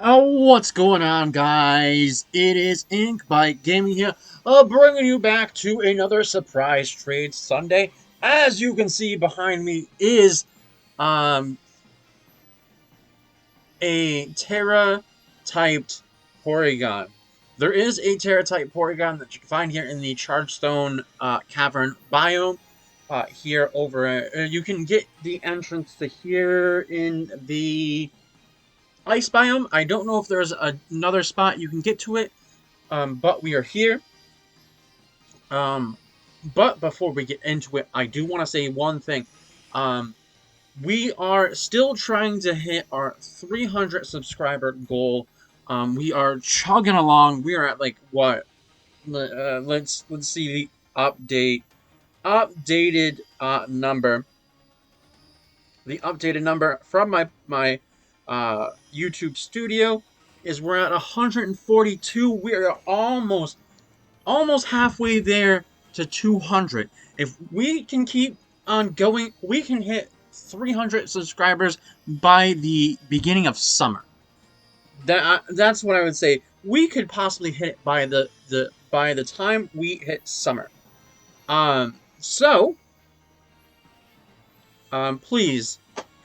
Oh, what's going on, guys? It is Ink by Gaming here, bringing you back to another surprise trade Sunday. As you can see behind me is um a Terra-typed Porygon. There is a Terra-type Porygon that you can find here in the Chargestone Cavern biome. Here over, you can get the entrance to here in the ice biome. I don't know if there's another spot you can get to it, but we are here. Um, but before we get into it, I do want to say one thing. Um, we are still trying to hit our 300 subscriber goal. We are chugging along. We are at like what? Let's see the updated number. The updated number from my YouTube studio is we're at 142. We are almost halfway there to 200. If we can keep on going, we can hit 300 subscribers by the beginning of summer. That's what I would say. We could possibly hit it by the time we hit summer. Please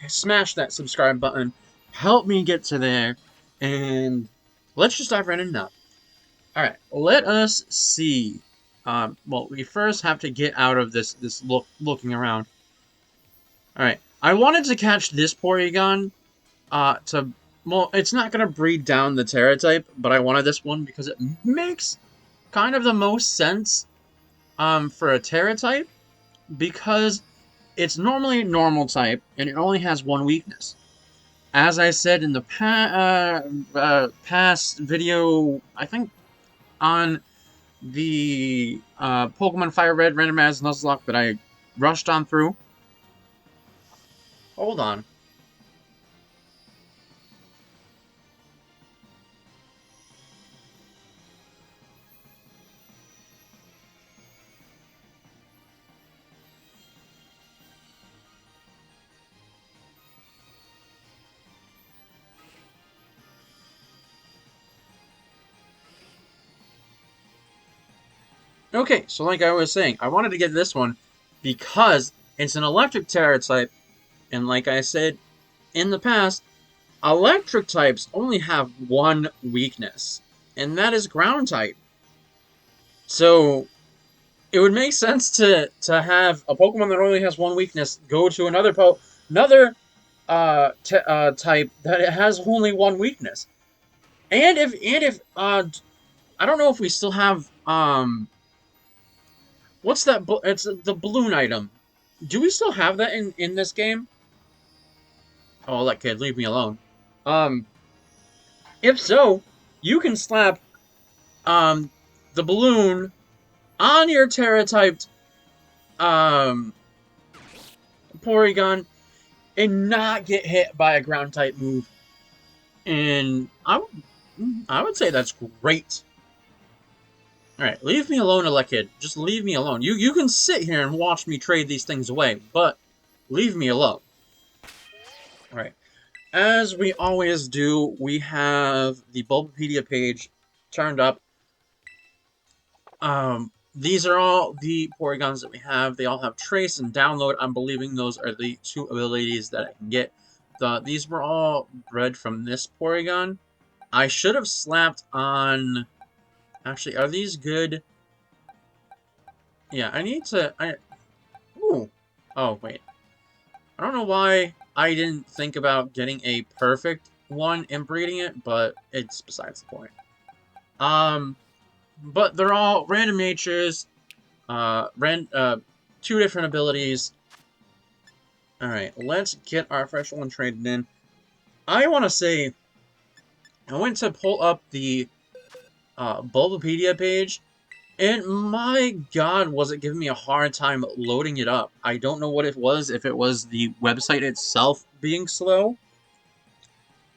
smash that subscribe button. Help me get to there, and let's just dive right in now. All right, let us see. Well, we first have to get out of this looking around. All right, I wanted to catch this Porygon. To well, it's not gonna breed down the Terra type, but I wanted this one because it makes kind of the most sense. For a Terra type because it's normally a normal type and it only has one weakness. As I said in the past video, I think on the Pokemon Fire Red randomized Nuzlocke that I rushed on through. Hold on. Okay, so like I was saying, I wanted to get this one because it's an electric Terra type, and like I said in the past, electric types only have one weakness, and that is ground type. So it would make sense to have a Pokemon that only has one weakness go to another type that it has only one weakness. And if I don't know if we still have what's that? It's the balloon item. Do we still have that in this game? Oh, that kid, leave me alone. Um, if so, you can slap um the balloon on your Terra typed um Porygon and not get hit by a ground type move. And I would say that's great. All right, leave me alone, Elekid. Just leave me alone. You can sit here and watch me trade these things away, but leave me alone. All right. As we always do, we have the Bulbapedia page turned up. These are all the Porygons that we have. They all have Trace and Download. I'm believing those are the two abilities that I can get. These were all bred from this Porygon. I should have slapped on... Actually, are these good? Yeah, I need to... Ooh. Oh, wait. I don't know why I didn't think about getting a perfect one and breeding it, but it's besides the point. But they're all random natures, two different abilities. Alright, let's get our first one traded in. I want to say, I went to pull up the Bulbapedia page, and my god, was it giving me a hard time loading it up. I don't know what it was, if it was the website itself being slow,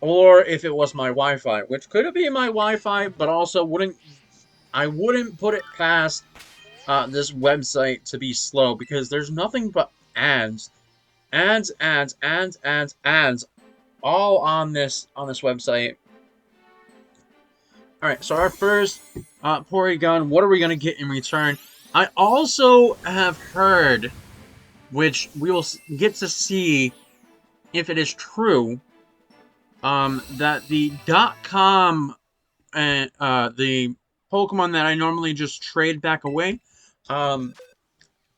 or if it was my Wi-Fi, which could be my Wi-Fi, but also I wouldn't put it past this website to be slow, because there's nothing but ads, ads, all on this website, Alright, so our first Porygon, what are we going to get in return? I also have heard, which we will get to see if it is true, that the .com and the Pokemon that I normally just trade back away, um,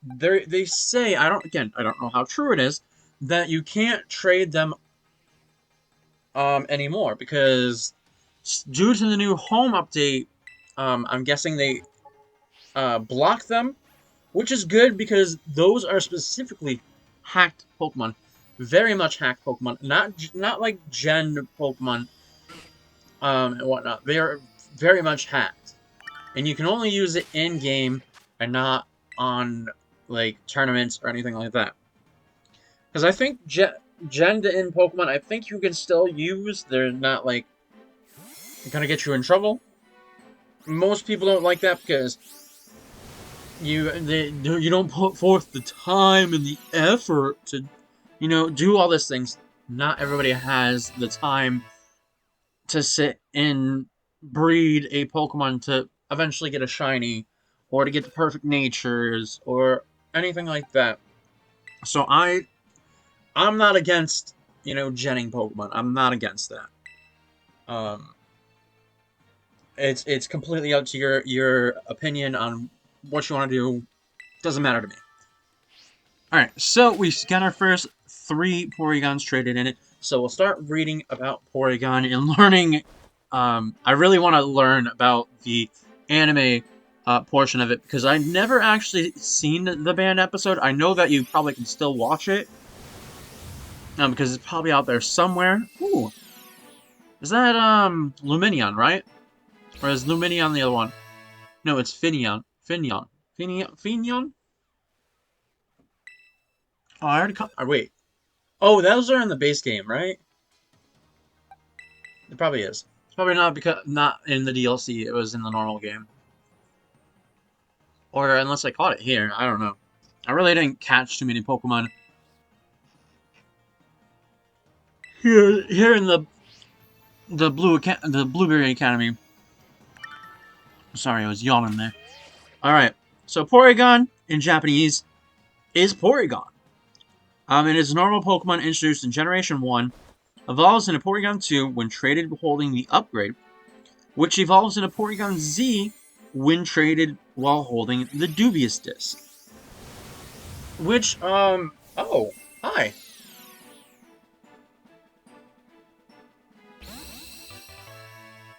they say, I don't know how true it is, that you can't trade them anymore because due to the new home update, I'm guessing they block them, which is good because those are specifically hacked Pokemon, very much hacked Pokemon, not like Gen Pokemon and whatnot. They are very much hacked, and you can only use it in game and not on like tournaments or anything like that. Because I think Gen to in Pokemon, I think you can still use. They're not like gonna get you in trouble. Most people don't like that because you don't put forth the time and the effort to, do all these things. Not everybody has the time to sit and breed a Pokemon to eventually get a shiny, or to get the perfect natures, or anything like that. So I'm not against, genning Pokemon. I'm not against that. Um, it's completely up to your opinion on what you want to do. Doesn't matter to me. Alright, so we got our first 3 Porygons traded in it. So we'll start reading about Porygon and learning. I really want to learn about the anime portion of it because I've never actually seen the band episode. I know that you probably can still watch it because it's probably out there somewhere. Ooh, is that Luminion, right? Or is Luminion the other one? No, it's Finneon. Finneon? Oh, I already. Wait. Oh, those are in the base game, right? It probably is. It's probably not because not in the DLC. It was in the normal game, or unless I caught it here. I don't know. I really didn't catch too many Pokemon here in the Blueberry Academy. Sorry, I was yawning there. All right. So Porygon in Japanese is Porygon. It is a normal Pokemon introduced in Generation 1. Evolves into Porygon 2 when traded holding the upgrade, which evolves into Porygon Z when traded while holding the Dubious Disc. Which, oh, hi.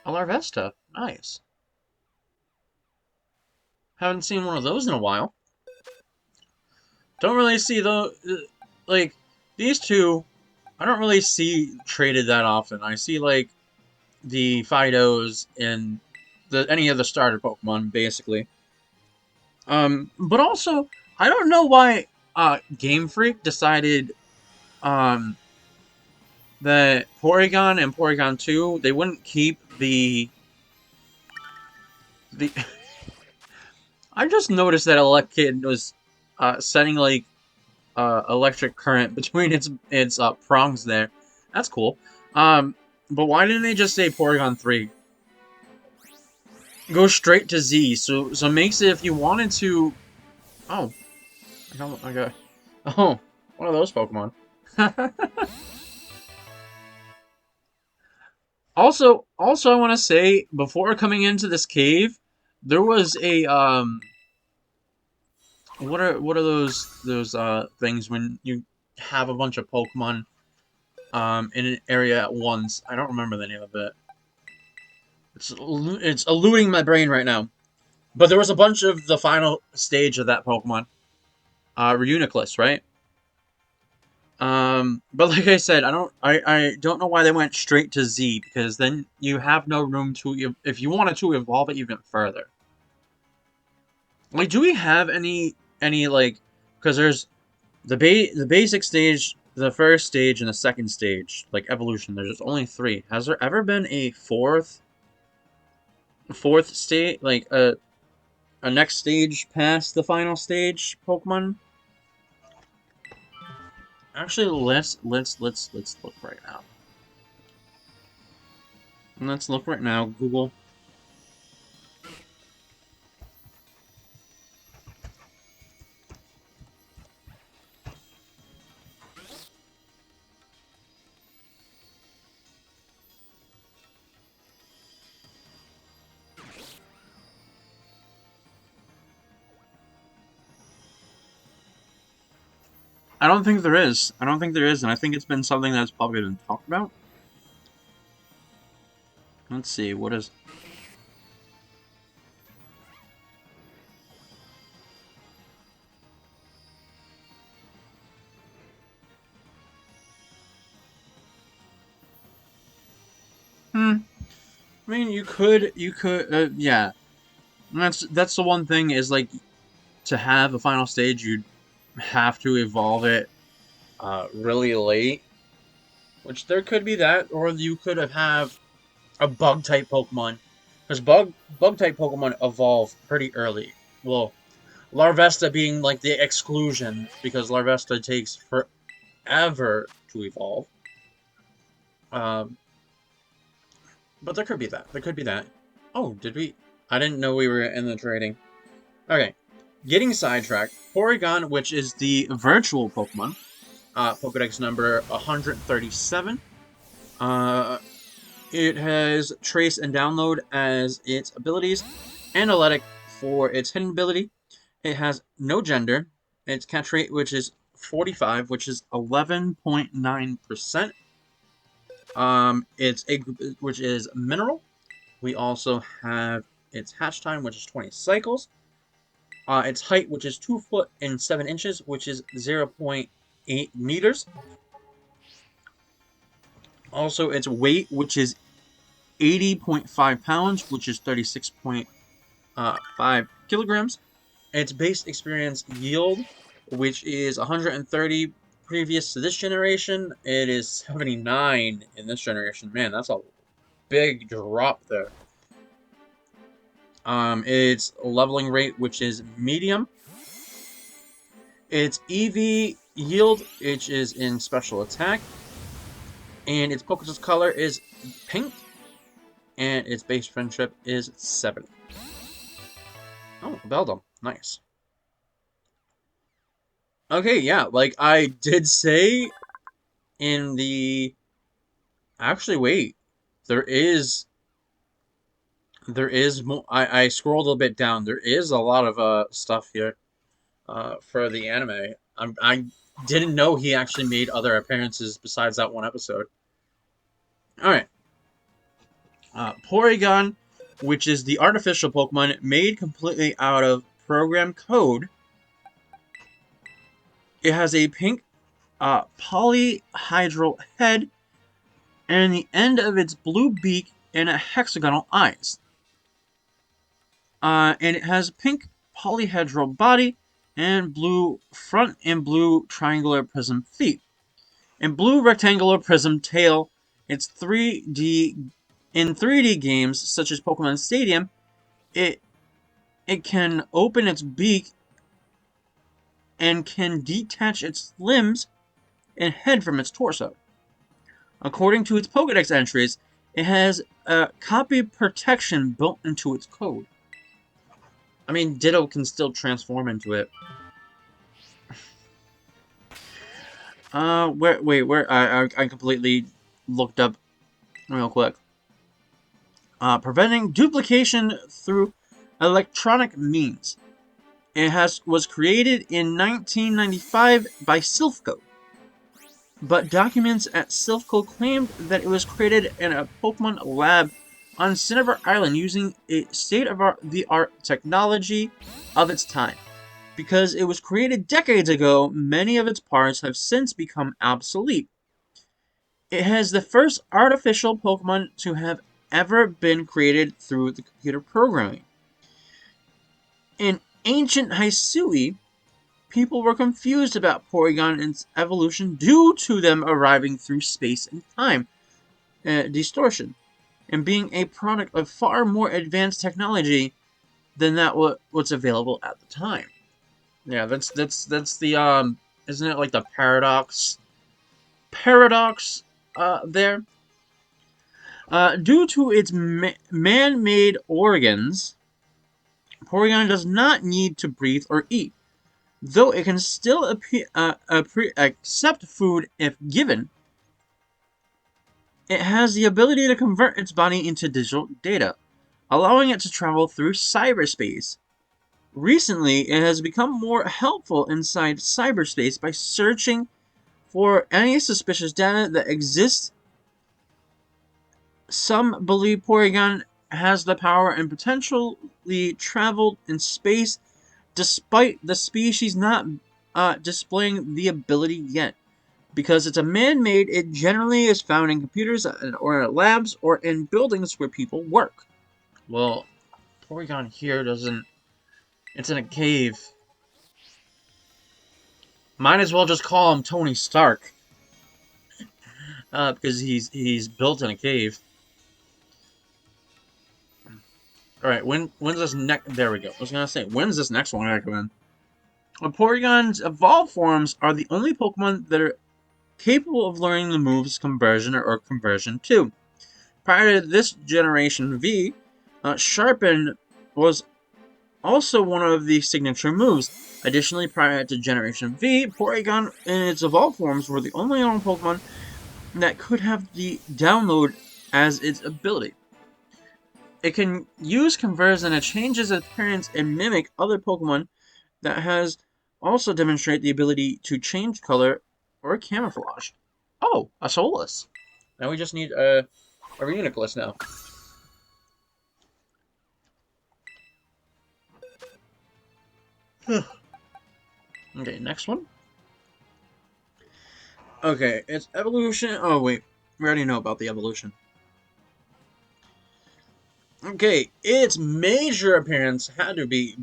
A Larvesta. Nice. Haven't seen one of those in a while. Don't really see like, these two, I don't really see traded that often. I see, like, the Fidos and any of the starter Pokemon, basically. But also, I don't know why, Game Freak decided, that Porygon and Porygon 2, they wouldn't keep the... I just noticed that Elekid was, setting, like, electric current between its prongs there. That's cool. But why didn't they just say Porygon 3? Go straight to Z, so makes it if you wanted to... Oh. I got... Oh, one of those Pokemon. Also, I want to say, before coming into this cave, there was a, what are those things when you have a bunch of Pokemon, in an area at once? I don't remember the name of it. It's eluding my brain right now. But there was a bunch of the final stage of that Pokemon. Reuniclus, right? But like I said, I don't know why they went straight to Z, because then you have no room to, if you wanted to evolve it even further. Like, do we have any, like, because there's the basic stage, the first stage, and the second stage, like, evolution, there's only 3. Has there ever been a fourth stage, like, a next stage past the final stage Pokemon? Actually, let's look right now. Let's look right now, Google. I don't think there is. I don't think there is, and I think it's been something that's probably been talked about. Let's see, what is... Hmm. I mean, yeah. And that's the one thing is, like, to have a final stage, you'd have to evolve it really late. Which there could be that, or you could have a bug type Pokemon. Because bug type Pokemon evolve pretty early. Well, Larvesta being like the exclusion, because Larvesta takes forever to evolve. Um, but there could be that. There could be that. Oh, did we? I didn't know we were in the trading. Okay. Getting sidetracked. Porygon, which is the virtual Pokemon, Pokedex number 137. Uh, it has Trace and Download as its abilities, Analytic for its hidden ability. It has no gender. Its catch rate, which is 45, which is 11.9%. It's a which is mineral. We also have its hatch time, which is 20 cycles. Its height, which is 2 foot and 7 inches, which is 0.8 meters. Also, its weight, which is 80.5 pounds, which is 36.5 kilograms. Its base experience yield, which is 130 previous to this generation. It is 79 in this generation. Man, that's a big drop there. Its leveling rate, which is medium. Its EV yield, which is in special attack. And its Pokédex color is pink. And its base friendship is 7. Oh, Beldum. Nice. Okay, yeah, like I did say in the... Actually, wait. There is... There is more... I scrolled a bit down. There is a lot of stuff here for the anime. I didn't know he actually made other appearances besides that one episode. Alright. Porygon, which is the artificial Pokemon made completely out of program code. It has a pink polyhedral head and the end of its blue beak and a hexagonal eyes. And it has pink polyhedral body and blue front and blue triangular prism feet. And blue rectangular prism tail. It's 3D in 3D games such as Pokemon Stadium. It can open its beak and can detach its limbs and head from its torso. According to its Pokedex entries, it has a copy protection built into its code. I mean, Ditto can still transform into it. Where? I completely looked up real quick. Preventing duplication through electronic means. It was created in 1995 by Silphco. But documents at Silphco claimed that it was created in a Pokemon lab on Cinnabar Island using a state-of-the-art technology of its time. Because it was created decades ago, many of its parts have since become obsolete. It has the first artificial Pokemon to have ever been created through the computer programming. In ancient Hisui, people were confused about Porygon and its evolution due to them arriving through space and time distortion, and being a product of far more advanced technology than that what's available at the time. Yeah, that's the isn't it like the paradox there? Due to its man-made organs, Porygon does not need to breathe or eat, though it can still accept food if given. It has the ability to convert its body into digital data, allowing it to travel through cyberspace. Recently, it has become more helpful inside cyberspace by searching for any suspicious data that exists. Some believe Porygon has the power and potentially traveled in space, despite the species not displaying the ability yet. Because it's a man-made, it generally is found in computers or in labs or in buildings where people work. Well, Porygon here doesn't... It's in a cave. Might as well just call him Tony Stark. Because he's built in a cave. Alright, when's this next... There we go. I was gonna say, when's this next one gonna come in? Well, Porygon's evolved forms are the only Pokemon that are capable of learning the moves Conversion or Conversion 2. Prior to this Generation V, Sharpen was also one of the signature moves. Additionally, prior to Generation V, Porygon in its evolved forms were the only known Pokemon that could have the download as its ability. It can use Conversion to change its appearance and mimic other Pokemon that has also demonstrated the ability to change color or camouflage. Oh, a Soulless. Now we just need a Reuniclus now. Okay, next one. Okay, its evolution. Oh, wait. We already know about the evolution. Okay, its major appearance had to be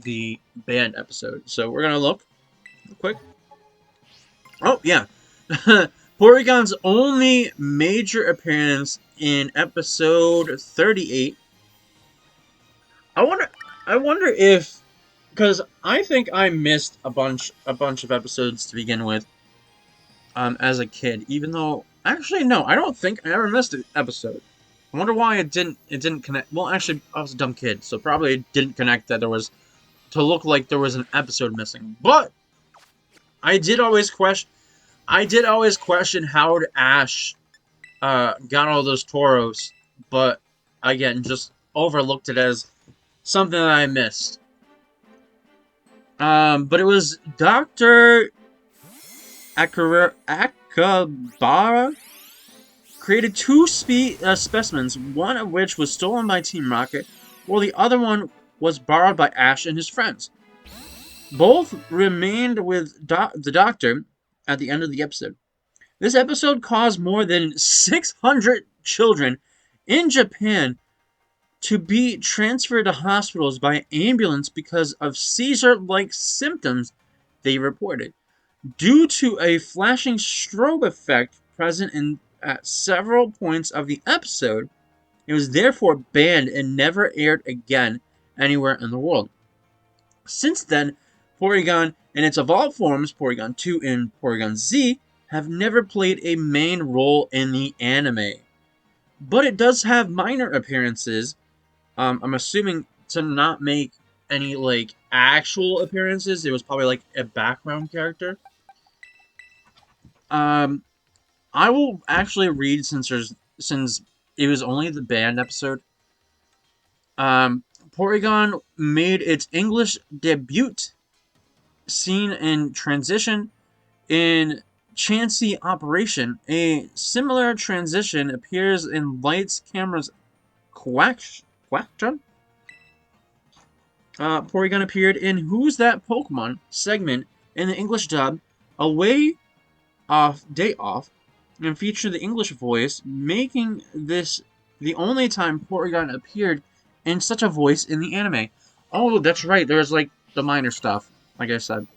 the band episode. So we're gonna look quick. Oh, yeah. Porygon's only major appearance in episode 38. I wonder if, because I think I missed a bunch of episodes to begin with. As a kid, even though actually no, I don't think I ever missed an episode. I wonder why it didn't connect. Well, actually, I was a dumb kid, so probably it didn't connect that there was to look like there was an episode missing. But I did always question how Ash got all those Tauros, but again, just overlooked it as something that I missed. But it was Dr. Akabara created two specimens, one of which was stolen by Team Rocket, while the other one was borrowed by Ash and his friends. Both remained with the Doctor at the end of the episode. This episode caused more than 600 children in Japan to be transferred to hospitals by ambulance because of seizure-like symptoms they reported. Due to a flashing strobe effect present at several points of the episode, it was therefore banned and never aired again anywhere in the world. Since then, Porygon and its evolved forms, Porygon 2 and Porygon Z, have never played a main role in the anime. But it does have minor appearances. I'm assuming to not make any like actual appearances. It was probably like a background character. I will actually read since it was only the band episode. Porygon made its English debut seen in Transition in Chansey Operation. A similar transition appears in Lights Camera's Quackton. Porygon appeared in Who's That Pokemon segment in the English dub, Away Off Day Off, and featured the English voice, making this the only time Porygon appeared in such a voice in the anime. Oh, that's right. There's like the minor stuff, like I said.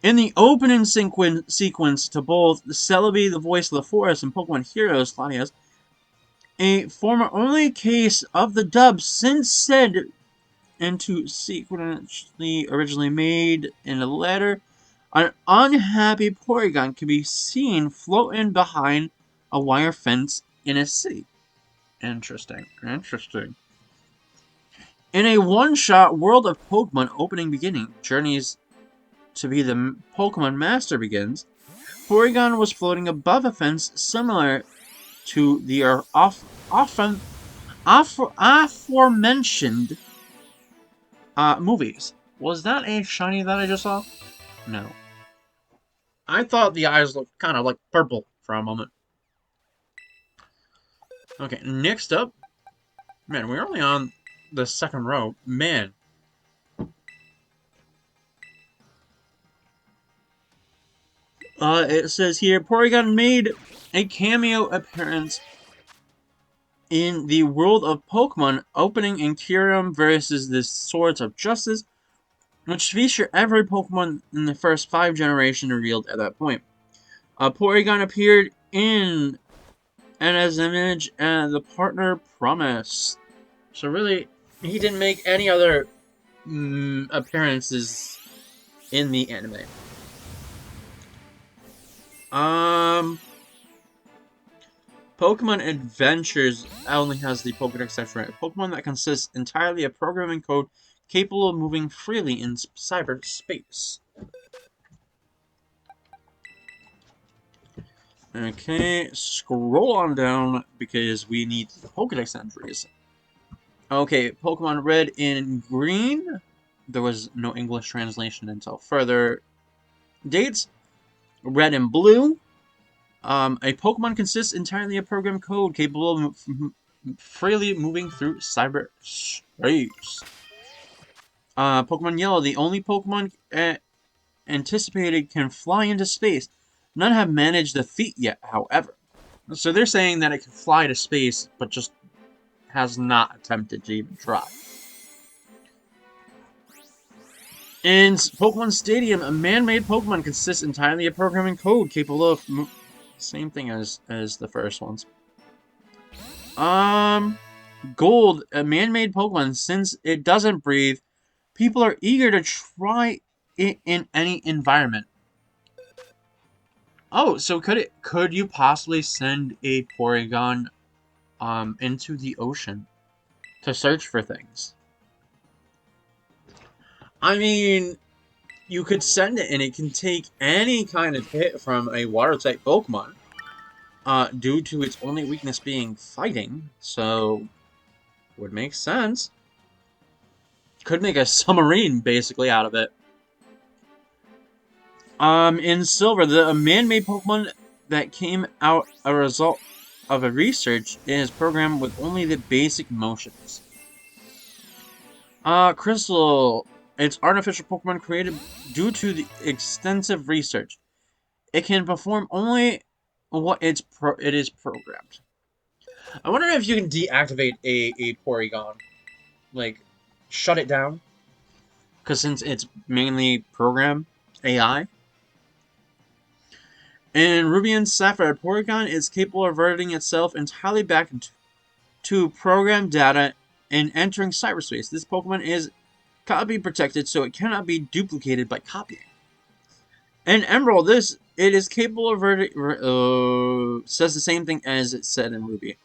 In the opening sequence to both Celebi, the voice of the forest, and Pokemon Heroes, Latias, a former only case of the dub since said into sequentially originally made in a letter, an unhappy Porygon can be seen floating behind a wire fence in a city. Interesting. In a one-shot World of Pokemon opening beginning, Journeys to be the Pokemon Master begins, Porygon was floating above a fence similar to the aforementioned movies. Was that a shiny that I just saw? No. I thought the eyes looked kind of like purple for a moment. Okay, next up, man, we're only on the second row. Man, It says here, Porygon made a cameo appearance in the world of Pokemon, opening in Kyurem versus the Swords of Justice, which feature every Pokemon in the first 5 generations revealed at that point. Porygon appeared in and as an image and the partner promise. so really, he didn't make any other appearances in the anime. Pokemon Adventures only has the Pokedex section. A Pokemon that consists entirely of programming code capable of moving freely in cyberspace. Okay, scroll on down because we need the Pokedex entries. Okay, Pokemon Red and Green. There was no English translation until further dates. Red and Blue. A Pokemon consists entirely of program code capable of freely moving through cyberspace. Pokemon Yellow. The only Pokemon anticipated can fly into space. None have managed the feat yet, however. So they're saying that it can fly to space, but just has not attempted to even try. In Pokemon Stadium, a man-made Pokemon consists entirely of programming code capable of same thing as the first ones. Gold, a man-made Pokemon, since it doesn't breathe, people are eager to try it in any environment. Oh, so could you possibly send a Porygon into the ocean to search for things? I mean, you could send it and it can take any kind of hit from a water-type Pokemon. Due to its only weakness being fighting, so would make sense. Could make a submarine basically out of it. In Silver, the man-made Pokemon that came out a result of a research is programmed with only the basic motions. Crystal, it's artificial Pokemon created due to the extensive research. It can perform only what it is programmed. I wonder if you can deactivate a Porygon, like shut it down. Because since it's mainly program AI. In Ruby and Sapphire, Porygon is capable of reverting itself entirely back to program data and entering cyberspace. This Pokemon is copy protected, so it cannot be duplicated by copying. In Emerald, it is capable of says the same thing as it said in Ruby.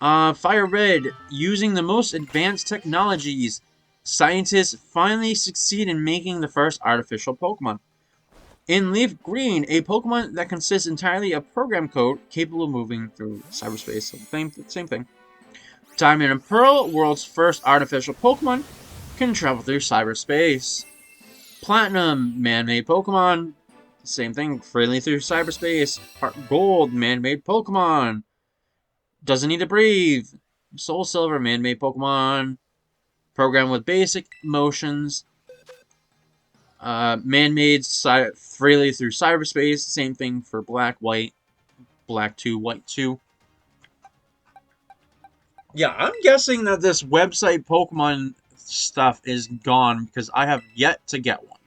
Fire Red, using the most advanced technologies, scientists finally succeed in making the first artificial Pokemon. In Leaf Green, a Pokemon that consists entirely of program code capable of moving through cyberspace. So same thing. Diamond and Pearl, world's first artificial Pokemon, can travel through cyberspace. Platinum, man-made Pokemon, same thing, freely through cyberspace. Heart Gold, man-made Pokemon, doesn't need to breathe. Soul Silver, man-made Pokemon, programmed with basic motions. Man-made freely through cyberspace. Same thing for Black, White, Black 2, White 2. Yeah, I'm guessing that this website Pokemon stuff is gone because I have yet to get one.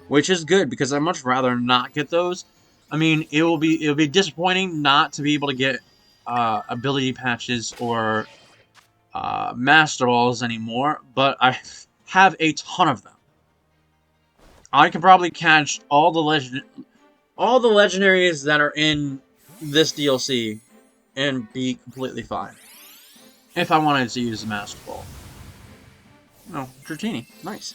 Which is good because I'd much rather not get those. I mean, it'll be disappointing not to be able to get ability patches or Master Balls anymore, but I have a ton of them. I can probably catch all the legendaries that are in this DLC and be completely fine. If I wanted to use the Master Ball. No, Dratini. Nice.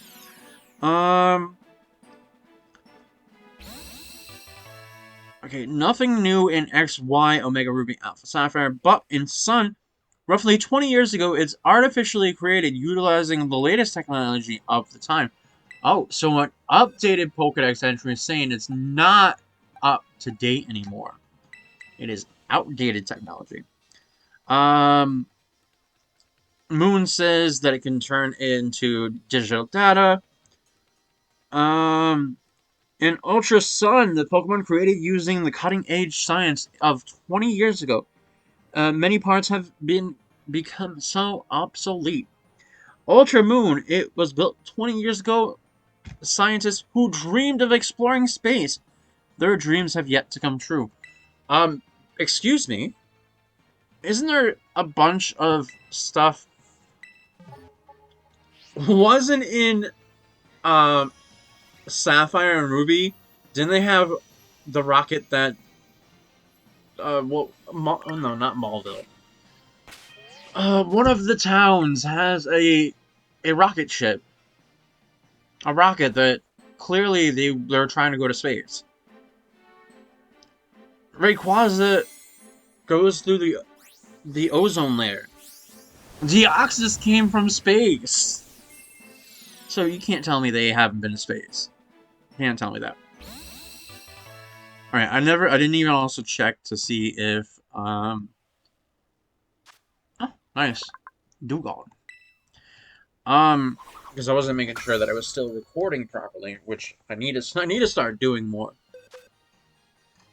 Okay, nothing new in X, Y, Omega Ruby, Alpha Sapphire, but in Sun, roughly 20 years ago, it's artificially created utilizing the latest technology of the time. Oh, so an updated Pokedex entry is saying it's not up to date anymore. It is outdated technology. Um, Moon says that it can turn into digital data. Um, in Ultra Sun, the Pokemon created using the cutting edge science of 20 years ago. Many parts have become so obsolete. Ultra Moon, it was built 20 years ago. Scientists who dreamed of exploring space, their dreams have yet to come true. Um, excuse me, isn't there a bunch of stuff? Wasn't in um Sapphire and Ruby? Didn't they have the rocket that oh, no, not Malville. One of the towns has a rocket ship, a rocket that clearly they're trying to go to space. Rayquaza goes through the ozone layer. Deoxys came from space. So you can't tell me they haven't been to space. You can't tell me that. Alright, I didn't even also check to see if, oh, nice. Dugong. Because I wasn't making sure that I was still recording properly, which I need to start doing more.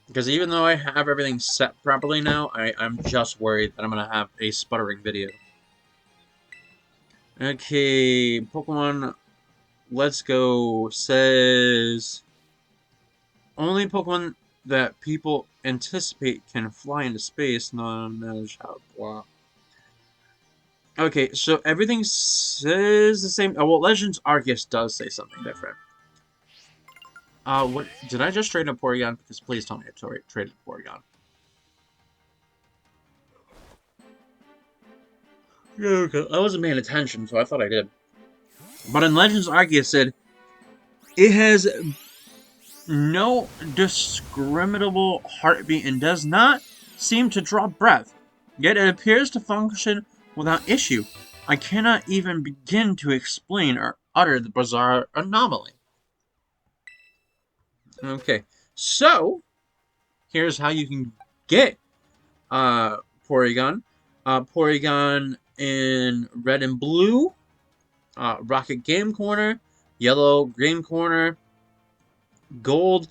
Because even though I have everything set properly now, I'm just worried that I'm going to have a sputtering video. Okay, Pokemon Let's Go says... Only Pokemon that people anticipate can fly into space, non-managed how blah. Okay, so everything says the same. Oh, well, Legends Arceus does say something different. What did I just trade a Porygon? Because please tell me I traded a Porygon. Yeah, okay. I wasn't paying attention, so I thought I did. But in Legends Arceus said it has no discriminable heartbeat and does not seem to draw breath, yet it appears to function without issue. I cannot even begin to explain or utter the bizarre anomaly. Okay, so here's how you can get Porygon. Porygon in red and blue, Rocket Game Corner, yellow Game Corner, gold,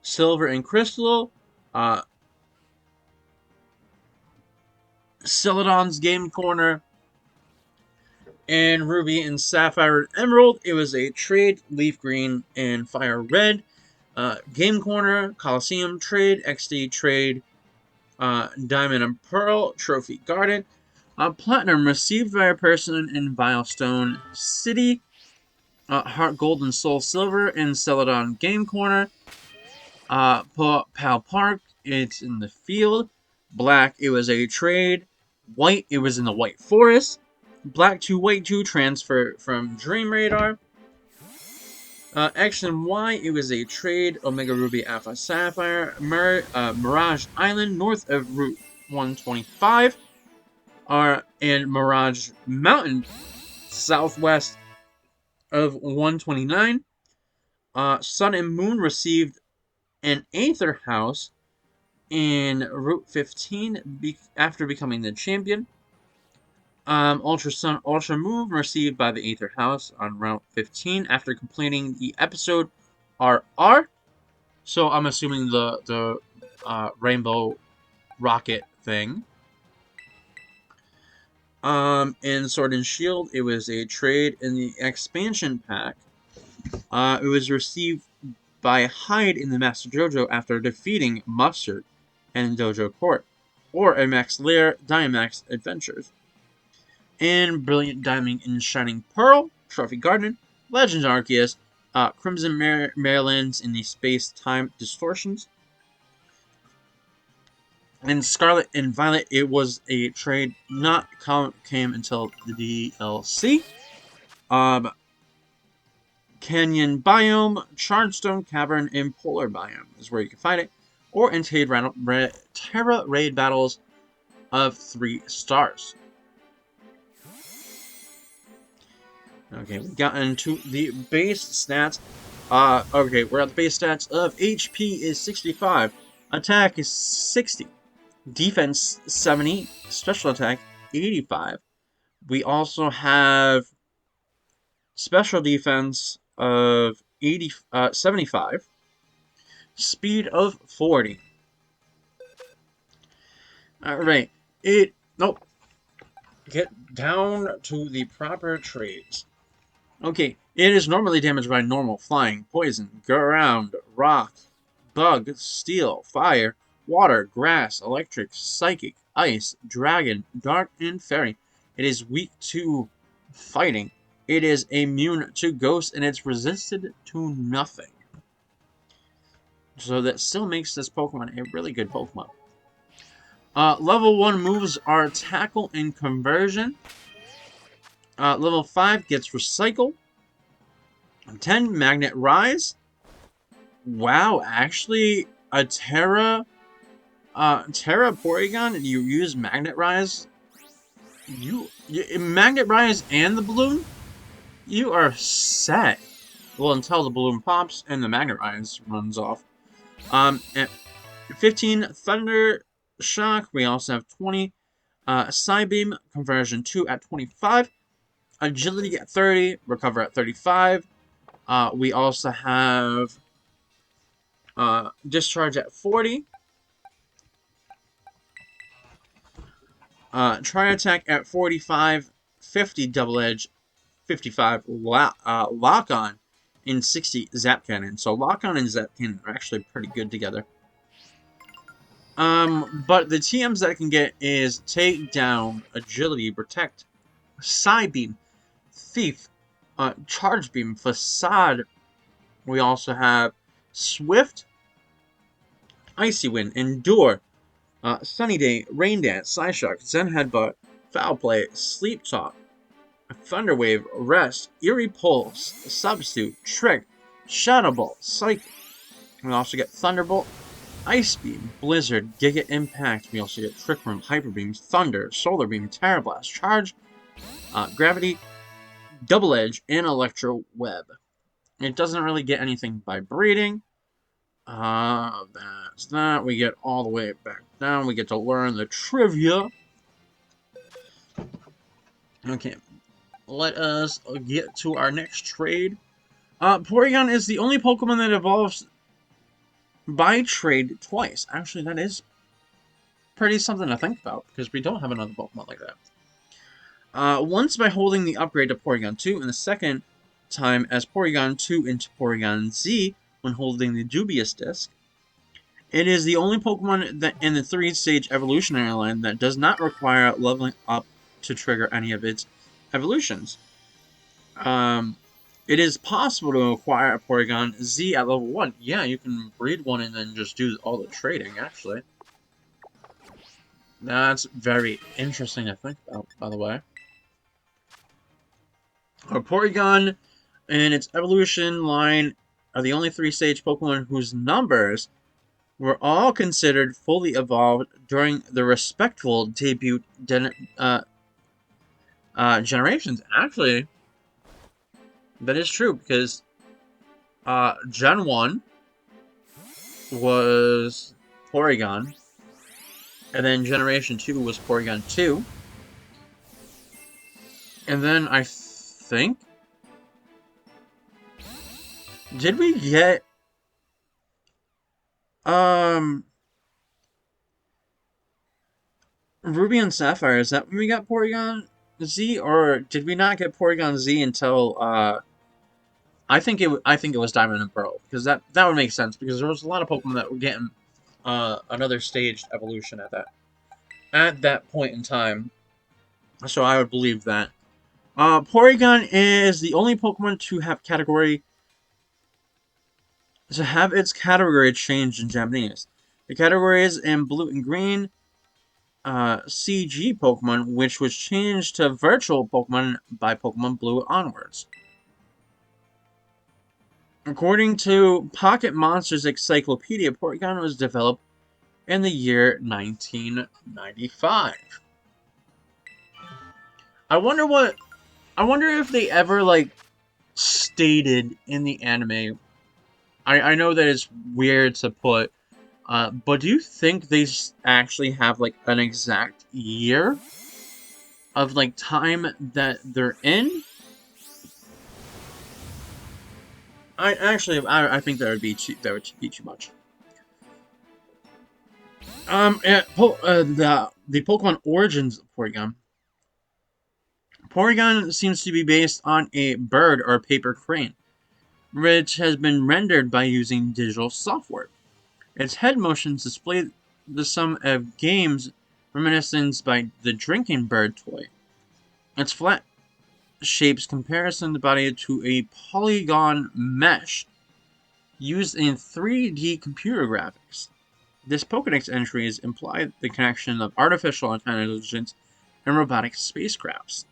silver, and crystal. Celadon's Game Corner, and Ruby and Sapphire and Emerald. It was a trade, Leaf Green and Fire Red. Game Corner, Coliseum Trade, XD Trade, Diamond and Pearl, Trophy Garden. Platinum received by a person in Vilestone City. Heart Gold and Soul Silver in Celadon Game Corner. Pal Park, it's in the field. Black, it was a trade. White, it was in the White Forest. Black to White 2 transfer from Dream Radar. X and Y, it was a trade. Omega Ruby Alpha Sapphire. Mirage Island, north of Route 125. And Mirage Mountain, southwest of 129. Sun and Moon received an Aether House in Route 15 after becoming the champion. Ultra Sun, Ultra Moon received by the Aether House on Route 15 after completing the episode RR. So I'm assuming the Rainbow Rocket thing. In Sword and Shield, it was a trade in the expansion pack. It was received by Hyde in the Master Dojo after defeating Mustard and Dojo Court, or a Max Lair Dynamax Adventures. And Brilliant Diamond and Shining Pearl, Trophy Garden, Legends Arceus, Crimson Marylands in the Space-Time Distortions. And Scarlet and Violet, it was a trade not came until the DLC. Canyon Biome, Chargestone Cavern, and Polar Biome is where you can find it. or in Terra Raid battles of 3 stars. Okay, we got into the base stats. Okay, we're at the base stats of HP is 65, attack is 60, defense 70, special attack 85. We also have special defense of 75, speed of 40. Alright, nope. Get down to the proper trades. Okay, it is normally damaged by normal, flying, poison, ground, rock, bug, steel, fire, water, grass, electric, psychic, ice, dragon, dark, and fairy. It is weak to fighting. It is immune to ghosts, and it's resisted to nothing. So that still makes this Pokemon a really good Pokemon. Level 1 moves are Tackle and Conversion. Level 5 gets Recycle. 10, Magnet Rise. Wow, actually, a Terra Porygon, you use Magnet Rise. Magnet Rise and the Balloon, you are set. Well, until the Balloon pops and the Magnet Rise runs off. At 15, Thunder Shock. We also have 20. Psybeam Conversion 2 at 25. Agility at 30. Recover at 35. We also have Discharge at 40. Tri Attack at 45. 50 Double Edge. 55 Lock On. And 60 Zap Cannon. So Lock On and Zap Cannon are actually pretty good together. But the TMs that I can get is Take Down, Agility, Protect, Psybeam, Thief, Charge Beam, Facade. We also have Swift, Icy Wind, Endure, Sunny Day, Rain Dance, Psyshock, Zen Headbutt, Foul Play, Sleep Talk, Thunder Wave, Rest, Eerie Pulse, Substitute, Trick, Shadow Ball, Psychic. We also get Thunderbolt, Ice Beam, Blizzard, Giga Impact. We also get Trick Room, Hyper Beam, Thunder, Solar Beam, Terra Blast, Charge, Gravity, Double Edge, and Electro Web. It doesn't really get anything vibrating. That's that. We get all the way back down. We get to learn the trivia. Okay, let us get to our next trade. Porygon is the only Pokemon that evolves by trade twice. Actually, that is pretty something to think about, because we don't have another Pokemon like that. Once by holding the upgrade to Porygon 2, and the second time as Porygon 2 into Porygon Z when holding the Dubious Disc. It is the only Pokemon that in the 3-stage evolutionary line that does not require leveling up to trigger any of its evolutions. It is possible to acquire a Porygon Z at level 1. Yeah, you can breed one and then just do all the trading, actually. That's very interesting to think about, by the way. A Porygon and its evolution line are the only 3-stage Pokemon whose numbers were all considered fully evolved during the respectful debut generations. Actually, that is true, because Gen 1 was Porygon, and then Generation 2 was Porygon 2, and then I think... Did we get... Ruby and Sapphire, is that when we got Porygon Z, or did we not get Porygon Z until, I think it was Diamond and Pearl, because that would make sense, because there was a lot of Pokemon that were getting, another staged evolution at that point in time, so I would believe that. Porygon is the only Pokemon to have its category changed in Japanese. The category is in blue and green, CG Pokemon, which was changed to Virtual Pokemon by Pokemon Blue onwards. According to Pocket Monsters Encyclopedia, Porygon was developed in the year 1995. I wonder if they ever like stated in the anime. I know that it's weird to put, but do you think they actually have like an exact year of like time that they're in? I think that would be too much. The Pokemon Origins of Porygon. Porygon seems to be based on a bird or a paper crane, which has been rendered by using digital software. Its head motions display the sum of games reminiscent by the drinking bird toy. Its flat shapes comparison the body to a polygon mesh used in 3D computer graphics. This Pokedex entries imply the connection of artificial intelligence and robotic spacecrafts.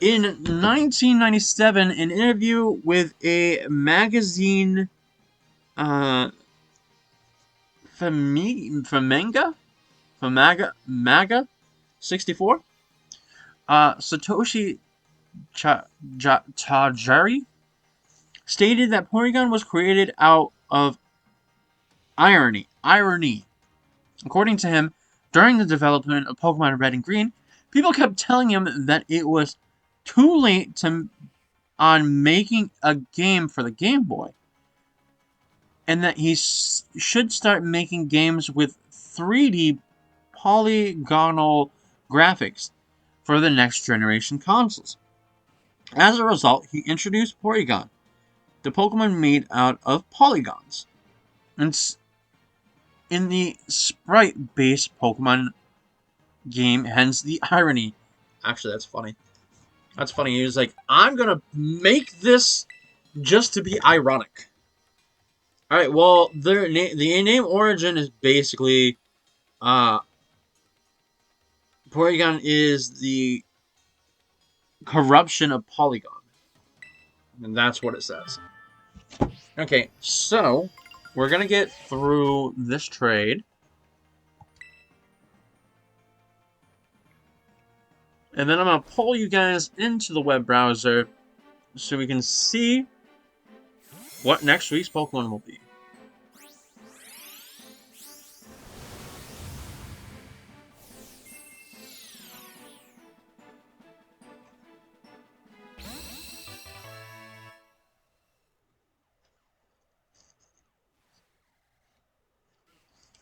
In 1997, an interview with a magazine, uh, Famaga 64, Satoshi Tajiri stated that Porygon was created out of irony. According to him, during the development of Pokemon Red and Green, people kept telling him that it was too late on making a game for the Game Boy, and that he should start making games with 3D polygonal graphics for the next generation consoles. As a result, he introduced Porygon, the Pokemon made out of polygons. And in the sprite-based Pokemon game, hence the irony. Actually, that's funny. That's funny. He was like, I'm gonna make this just to be ironic. Alright, well, the name origin is basically, uh, Porygon is the corruption of Polygon. And that's what it says. Okay, so, we're gonna get through this trade. And then I'm gonna pull you guys into the web browser so we can see what next week's Pokemon will be.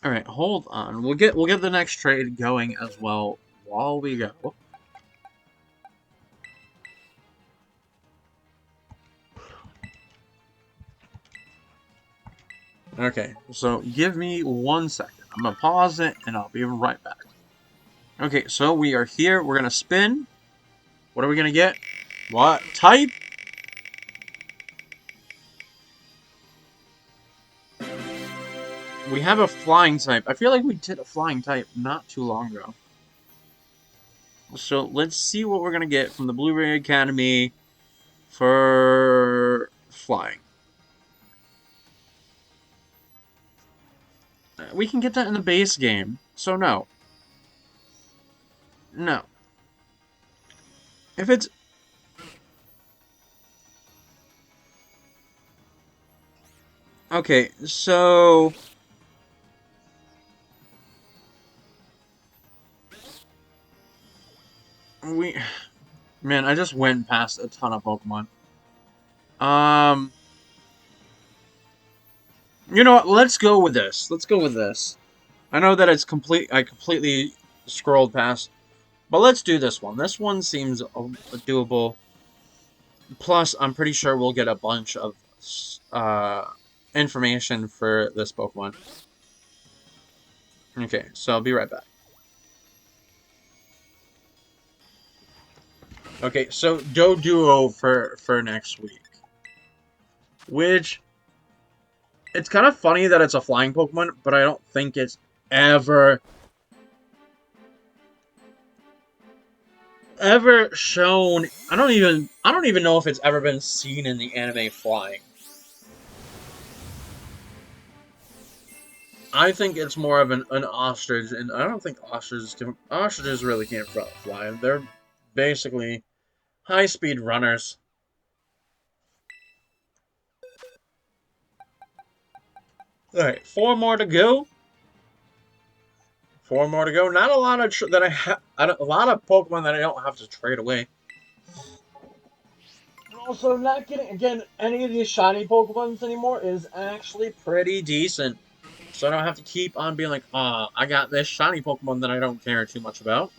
All right, hold on. We'll get the next trade going as well while we go. Okay, so give me 1 second. I'm gonna pause it and I'll be right back. Okay, so we are here. We're gonna spin. What are we gonna get? What type? We have a flying type. I feel like we did a flying type not too long ago. So let's see what we're gonna get from the Blu-ray Academy for flying. We can get that in the base game, so no. No. If it's... Okay, so... Man, I just went past a ton of Pokemon. You know what? Let's go with this. Let's go with this. I know that it's I completely scrolled past, but let's do this one. This one seems doable. Plus, I'm pretty sure we'll get a bunch of information for this Pokemon. Okay, so I'll be right back. Okay, so Doduo for next week, which it's kind of funny that it's a flying Pokemon, but I don't think it's ever shown. I don't even know if it's ever been seen in the anime flying. I think it's more of an ostrich, and I don't think ostriches really can't fly. They're basically high-speed runners. All right, four more to go. Four more to go. Not a lot of that I have. A lot of Pokemon that I don't have to trade away. And also, not getting again any of these shiny Pokemons anymore is actually pretty decent. So I don't have to keep on being like, ah, I got this shiny Pokemon that I don't care too much about.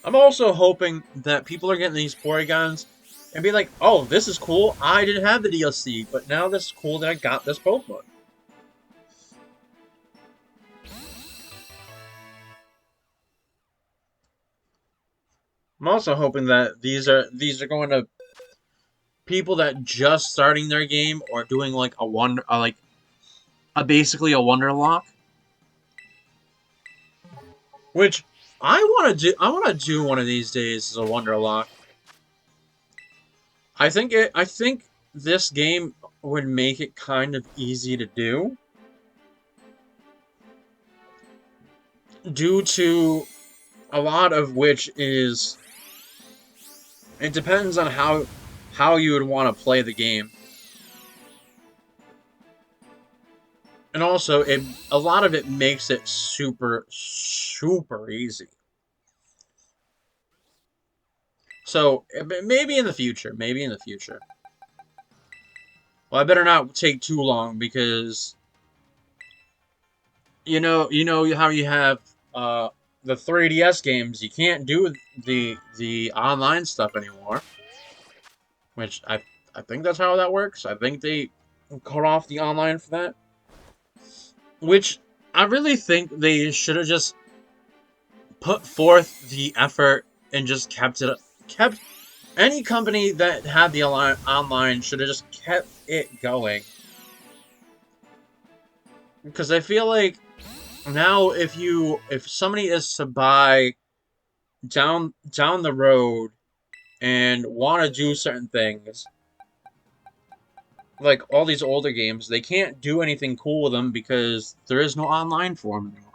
I'm also hoping that people are getting these Porygons and be like, oh, this is cool. I didn't have the DLC, but now this is cool that I got this Pokemon. I'm also hoping that these are going to people that just starting their game or doing like a wonder like a basically a wonder lock, which I want to do. I want to do one of these days as a wonder lock. I think this game would make it kind of easy to do due to a lot of which is it depends on how you would want to play the game. And also a lot of it makes it super easy. So maybe in the future, maybe in the future. Well, I better not take too long because you know how you have the 3DS games. You can't do the online stuff anymore, which I think that's how that works. I think they cut off the online for that, which I really think they should have just put forth the effort and just kept any company that had the online should have just kept it going, because I feel like now if somebody is to buy down the road and want to do certain things like all these older games, they can't do anything cool with them because there is no online for them anymore.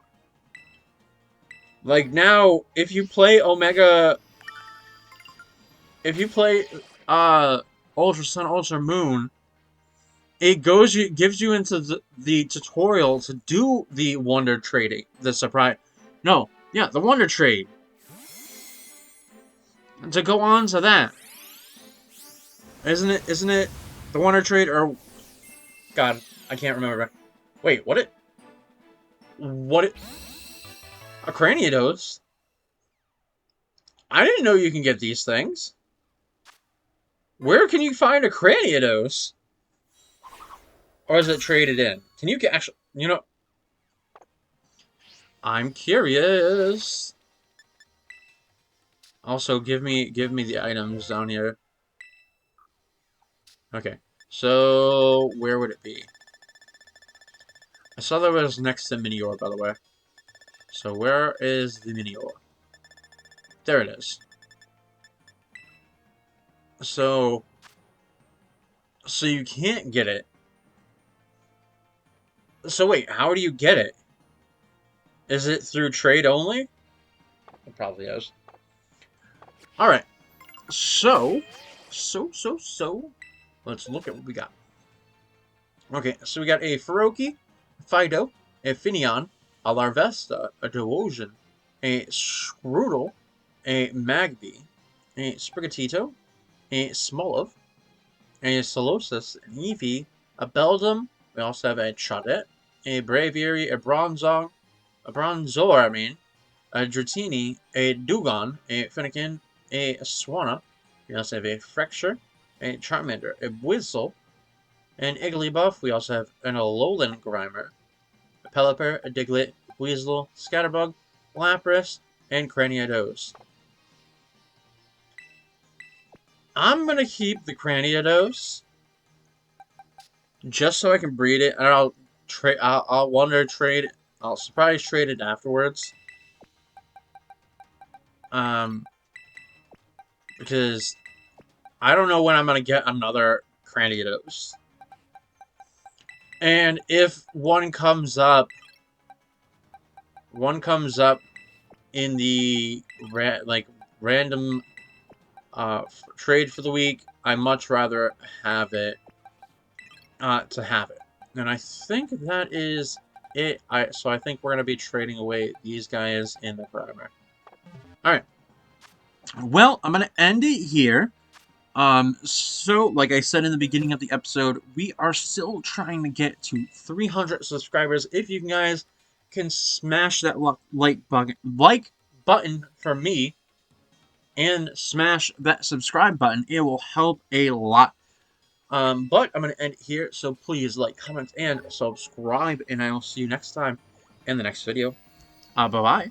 Like now, if you play Ultra Sun, Ultra Moon, gives you into the tutorial to do the Wonder Trading, the surprise. No, yeah, the Wonder Trade. To go on to that, isn't it? Isn't it the Wonder Trade or God? I can't remember. Wait, what it? What it? A Craniados? I didn't know you can get these things. Where can you find a Craniados? Or is it traded in? Can you get actually? You know, I'm curious. Also, give me the items down here. Okay, so where would it be? I saw that was next to Minior, by the way. So where is the Minior? There it is. So, so you can't get it. So wait, how do you get it? Is it through trade only? It probably is. All right. So, let's look at what we got. Okay, so we got a Faroki, Fido, a Finion, a Larvesta, a Dewosion, a Scroodle, a Magby, a Sprigatito, a Smolov, a Solosis, an Eevee, a Beldum. We also have a Chaudette, a Braviary, a Bronzong, a Bronzor, a Dratini, a Dugong, a Finnegan, a Swanna. We also have a Frexure, a Charmander, a Buizel, an Igglybuff. We also have an Alolan Grimer, a Pelipper, a Diglett, a Weasel, Scatterbug, Lapras, and Craniados. I'm gonna keep the Craniados just so I can breed it, and I'll Wonder Trade I'll surprise trade it afterwards. Because I don't know when I'm gonna get another Cranidos. And if one comes up in the random trade for the week, I much rather have it to have it. And I think that is it. So I think we're gonna be trading away these guys in the primer. All right. Well, I'm gonna end it here. So like I said in the beginning of the episode, we are still trying to get to 300 subscribers. If you guys can smash that like button for me and smash that subscribe button, it will help a lot. But I'm gonna end it here. So please like, comment, and subscribe, and I will see you next time in the next video. Bye bye.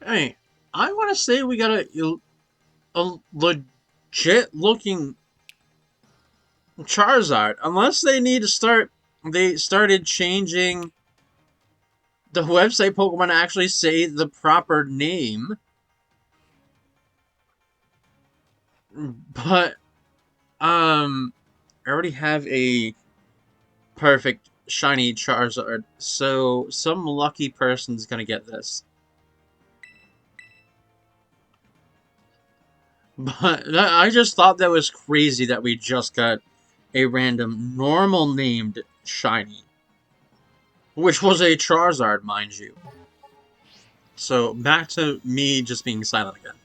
Hey, I want to say we got a legit looking Charizard. Unless they need to start, they started changing the website Pokemon to actually say the proper name. But I already have a perfect shiny Charizard, so some lucky person's gonna get this. But I just thought that was crazy that we just got a random normal named shiny, which was a Charizard, mind you. So back to me just being silent again.